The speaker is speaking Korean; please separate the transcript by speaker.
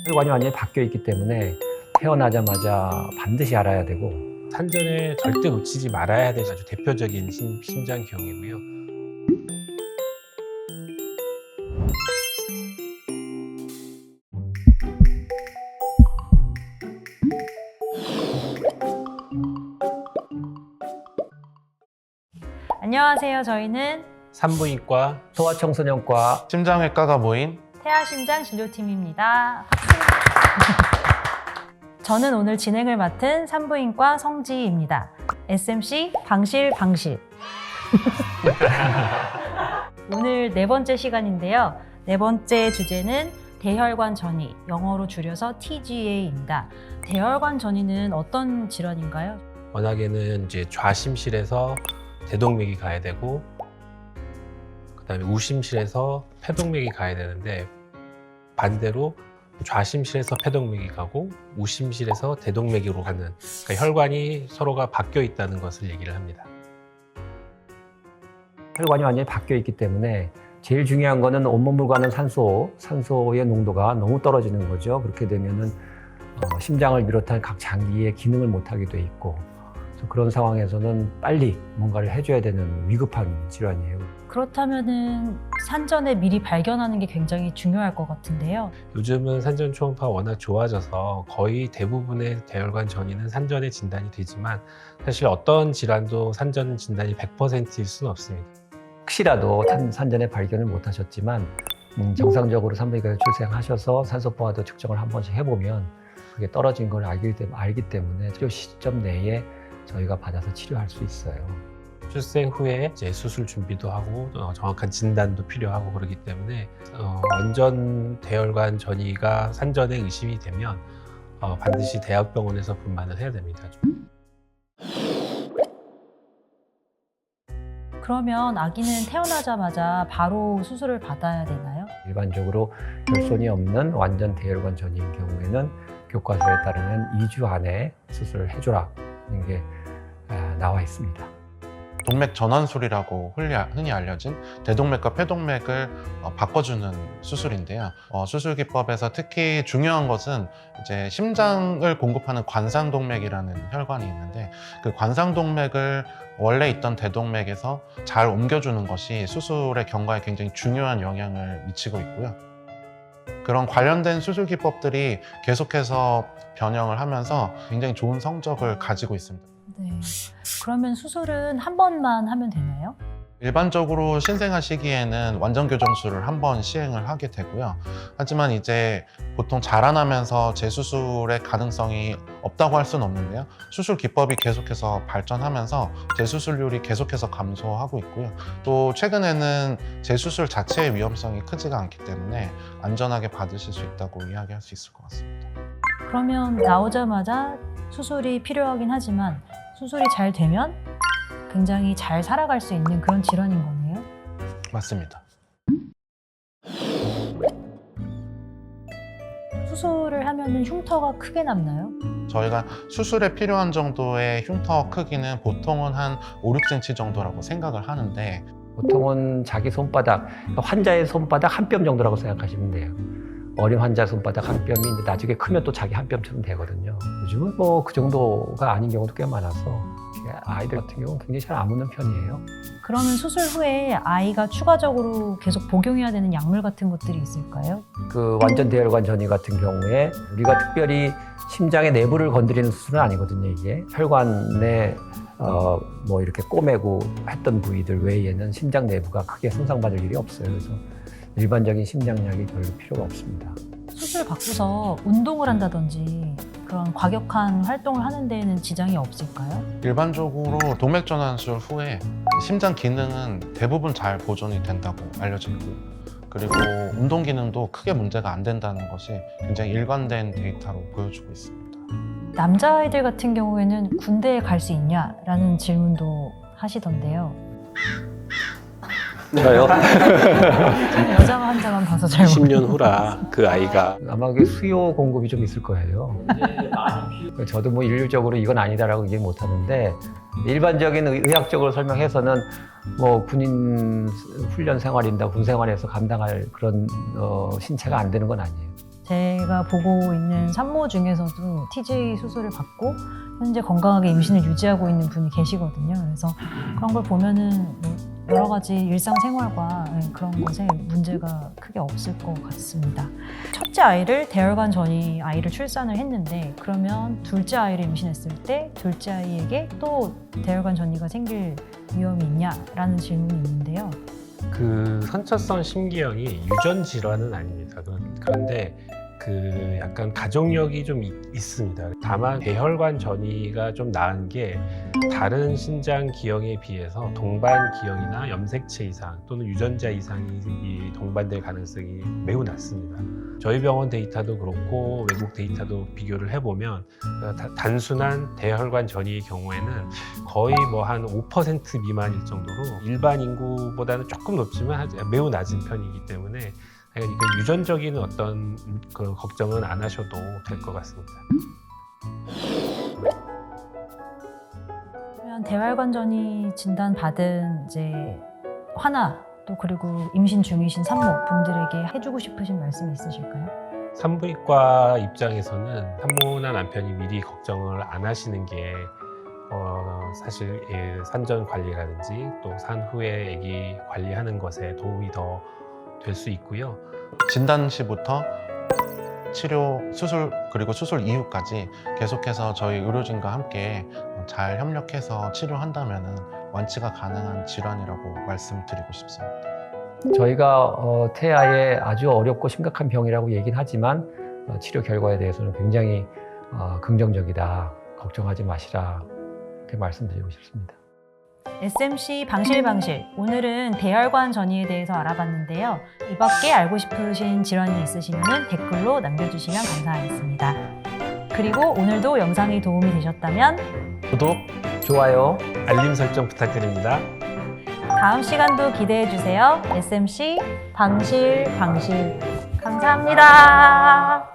Speaker 1: 혈관이 완전히 바뀌어 있기 때문에 태어나자마자 반드시 알아야 되고,
Speaker 2: 산전에 절대 놓치지 말아야 될 아주 대표적인 심장기형이고요.
Speaker 3: 안녕하세요. 저희는
Speaker 2: 산부인과
Speaker 1: 소아청소년과
Speaker 4: 심장외과가 모인
Speaker 3: 태아심장 진료팀입니다. 저는 오늘 진행을 맡은 산부인과 성지희입니다. SMC 방실. 오늘 네 번째 시간인데요. 네 번째 주제는 대혈관 전이, 영어로 줄여서 TGA입니다. 대혈관 전이는 어떤 질환인가요?
Speaker 2: 워낙에는 이제 좌심실에서 대동맥이 가야 되고, 그다음에 우심실에서 폐동맥이 가야 되는데, 반대로 좌심실에서 폐동맥이 가고 우심실에서 대동맥으로 가는, 그러니까 혈관이 서로가 바뀌어 있다는 것을 얘기를 합니다.
Speaker 1: 혈관이 완전히 바뀌어 있기 때문에 제일 중요한 거는 온몸을 가는 산소의 농도가 너무 떨어지는 거죠. 그렇게 되면은 심장을 비롯한 각 장기의 기능을 못하게 돼 있고, 그런 상황에서는 빨리 뭔가를 해줘야 되는 위급한 질환이에요.
Speaker 3: 그렇다면은 산전에 미리 발견하는 게 굉장히 중요할 것 같은데요.
Speaker 2: 요즘은 산전 초음파가 워낙 좋아져서 거의 대부분의 대혈관 전이는 산전에 진단이 되지만, 사실 어떤 질환도 산전 진단이 100%일 수는 없습니다.
Speaker 1: 혹시라도 산전에 발견을 못 하셨지만 정상적으로 산부인과에 출생하셔서 산소포화도 측정을 한 번씩 해보면 그게 떨어진 걸 알기 때문에 치료 시점 내에 저희가 받아서 치료할 수 있어요.
Speaker 2: 출생 후에 이제 수술 준비도 하고 정확한 진단도 필요하고 그러기 때문에 원전 대혈관 전이가 산전에 의심이 되면 반드시 대학병원에서 분만을 해야 됩니다.
Speaker 3: 그러면 아기는 태어나자마자 바로 수술을 받아야 되나요?
Speaker 1: 일반적으로 결손이 없는 완전 대혈관 전이인 경우에는 교과서에 따르면 2주 안에 수술을 해줘라 하는 게 나와 있습니다.
Speaker 4: 동맥 전환술이라고 흔히 알려진 대동맥과 폐동맥을 바꿔주는 수술인데요. 수술 기법에서 특히 중요한 것은 이제 심장을 공급하는 관상동맥이라는 혈관이 있는데, 그 관상동맥을 원래 있던 대동맥에서 잘 옮겨주는 것이 수술의 경과에 굉장히 중요한 영향을 미치고 있고요. 그런 관련된 수술 기법들이 계속해서 변형을 하면서 굉장히 좋은 성적을 가지고 있습니다.
Speaker 3: 네. 그러면 수술은 한 번만 하면 되나요?
Speaker 4: 일반적으로 신생아 시기에는 완전 교정술을 한 번 시행을 하게 되고요. 하지만 이제 보통 자라나면서 재수술의 가능성이 없다고 할 수는 없는데요. 수술 기법이 계속해서 발전하면서 재수술률이 계속해서 감소하고 있고요. 또 최근에는 재수술 자체의 위험성이 크지가 않기 때문에 안전하게 받으실 수 있다고 이야기할 수 있을 것 같습니다.
Speaker 3: 그러면 나오자마자 수술이 필요하긴 하지만 수술이 잘 되면 굉장히 잘 살아갈 수 있는 그런 질환인 거네요.
Speaker 4: 맞습니다.
Speaker 3: 수술을 하면 흉터가 크게 남나요?
Speaker 4: 저희가 수술에 필요한 정도의 흉터 크기는 보통은 한 5, 6cm 정도라고 생각을 하는데,
Speaker 1: 보통은 자기 손바닥, 환자의 손바닥 한 뼘 정도라고 생각하시면 돼요. 어린 환자 손바닥 한 뼘이 이제 나중에 크면 또 자기 한 뼘처럼 되거든요. 요즘은 뭐 그 정도가 아닌 경우도 꽤 많아서 아이들 같은 경우는 굉장히 잘 안 묻는 편이에요.
Speaker 3: 그러면 수술 후에 아이가 추가적으로 계속 복용해야 되는 약물 같은 것들이 있을까요?
Speaker 1: 그 완전 대혈관 전이 같은 경우에 우리가 특별히 심장의 내부를 건드리는 수술은 아니거든요. 이게 혈관에 뭐 이렇게 꼬매고 했던 부위들 외에는 심장 내부가 크게 손상받을 일이 없어요. 그래서 일반적인 심장약이 별로 필요가 없습니다.
Speaker 3: 수술 받고서 운동을 한다든지 그런 과격한 활동을 하는 데에는 지장이 없을까요?
Speaker 4: 일반적으로 동맥 전환술 후에 심장 기능은 대부분 잘 보존이 된다고 알려져 있고요. 그리고 운동 기능도 크게 문제가 안 된다는 것이 굉장히 일관된 데이터로 보여주고 있습니다.
Speaker 3: 남자아이들 같은 경우에는 군대에 갈 수 있냐라는 질문도 하시던데요.
Speaker 1: 저요?
Speaker 3: 여자 환자만 봐서 잘 모르겠어요.
Speaker 2: 10년 후라 그 아이가
Speaker 1: 아마 그게 수요 공급이 좀 있을 거예요. 저도 뭐 일률적으로 이건 아니다라고 얘기 못 하는데, 일반적인 의학적으로 설명해서는 뭐 군인 훈련 생활인다, 군 생활에서 감당할 그런 신체가 안 되는 건 아니에요.
Speaker 3: 제가 보고 있는 산모 중에서도 TJ 수술을 받고 현재 건강하게 임신을 유지하고 있는 분이 계시거든요. 그래서 그런 걸 보면은 뭐 여러 가지 일상생활과 그런 것에 문제가 크게 없을 것 같습니다. 첫째 아이를 대혈관 전이 아이를 출산을 했는데 그러면 둘째 아이를 임신했을 때 둘째 아이에게 또 대혈관 전이가 생길 위험이 있냐라는 질문이 있는데요.
Speaker 2: 그 선천성 심기형이 유전 질환은 아닙니다. 그런데 그 약간 가족력이 좀 있습니다. 다만 대혈관 전이가 좀 나은 게 다른 신장 기형에 비해서 동반 기형이나 염색체 이상 또는 유전자 이상이 동반될 가능성이 매우 낮습니다. 저희 병원 데이터도 그렇고 외국 데이터도 비교를 해보면 단순한 대혈관 전이의 경우에는 거의 뭐 한 5% 미만일 정도로 일반 인구보다는 조금 높지만 매우 낮은 편이기 때문에 유전적인 어떤 그 걱정은 안 하셔도 될 것 같습니다.
Speaker 3: 그러면 대혈관 전이 진단 받은 이제 화나 또 그리고 임신 중이신 산모 분들에게 해주고 싶으신 말씀이 있으실까요?
Speaker 2: 산부인과 입장에서는 산모나 남편이 미리 걱정을 안 하시는 게 사실 산전 관리라든지 또 산후에 아기 관리하는 것에 도움이 더 될 수 있고요.
Speaker 4: 진단 시부터 치료, 수술 그리고 수술 이후까지 계속해서 저희 의료진과 함께 잘 협력해서 치료한다면 완치가 가능한 질환이라고 말씀드리고 싶습니다.
Speaker 1: 저희가 태아의 아주 어렵고 심각한 병이라고 얘기는 하지만 치료 결과에 대해서는 굉장히 긍정적이다. 걱정하지 마시라. 이렇게 말씀드리고 싶습니다.
Speaker 3: SMC 방실방실, 오늘은 대혈관 전이에 대해서 알아봤는데요. 이 밖에 알고 싶으신 질환이 있으시면 댓글로 남겨주시면 감사하겠습니다. 그리고 오늘도 영상이 도움이 되셨다면
Speaker 1: 구독, 좋아요,
Speaker 2: 알림 설정 부탁드립니다.
Speaker 3: 다음 시간도 기대해주세요. SMC 방실방실 감사합니다.